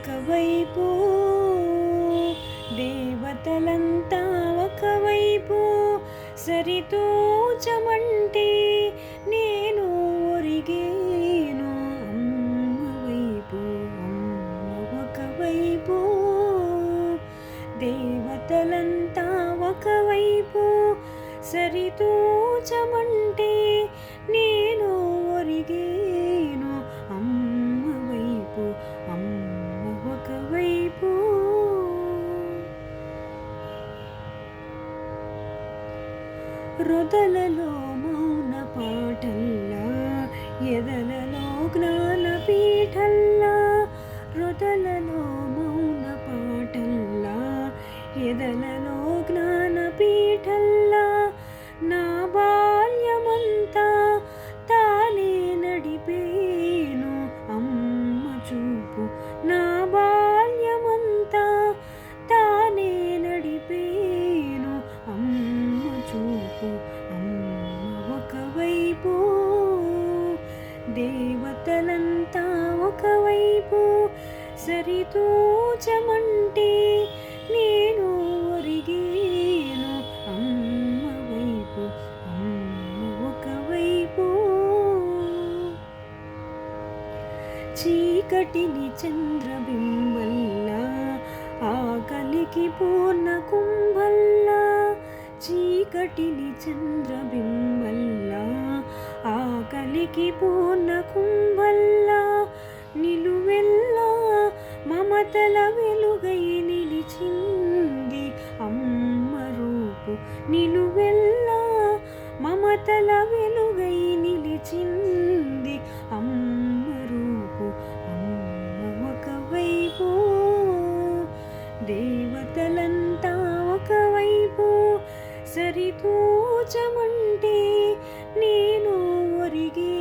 ఒకవైపు, దేవతలంతా ఒకవైపు, సరితూచమంటే నేను ఒరిగేను. అమ్మ వైపు, అమ్మ ఒకవైపు, దేవతలంతా ఒకవైపు, సరితూచమంటే నేను ఒరిగేను. అమ్మ వైపు, అమ్మ ఒకవైపు. హృదలలో మౌన పాటల్లా, ఎదలలో జ్ఞానపీఠల్లా. హృదలలో మౌన పాటల్లా, ఎదలలో జ్ఞానపీఠల్లా. నా బాల్యమంతా తానే నడిపేను. అమ్మ చూపు నా బాల్యమంతా తానే నడిపేను. అమ్మ చూపు, అమ్మ ఒకవైపు, దేవతలంతా ఒకవైపు, సరితూచమంటే నేను ఒరిగేను. అమ్మ వైపు, అమ్మ ఒకవైపు. చీకటిని చంద్రబింబల్లా, ఆకలికి పూర్ణ కుంభల్లా. చీకటిని చంద్రబింబల్లా, ఆకలికి పూర్ణ కుంభల్లా. నిలువెల్లా మమతల వెలుగై నిలిచింది అమ్మ రూపు. నిలువెల్లా మమతల వెలుగై నిలిచింది అమ్మ రూపు. అమ్మ ఒకవైపు, దేవతలంతా ఒకవైపు, సరితూచమంటే నేను ఒరిగే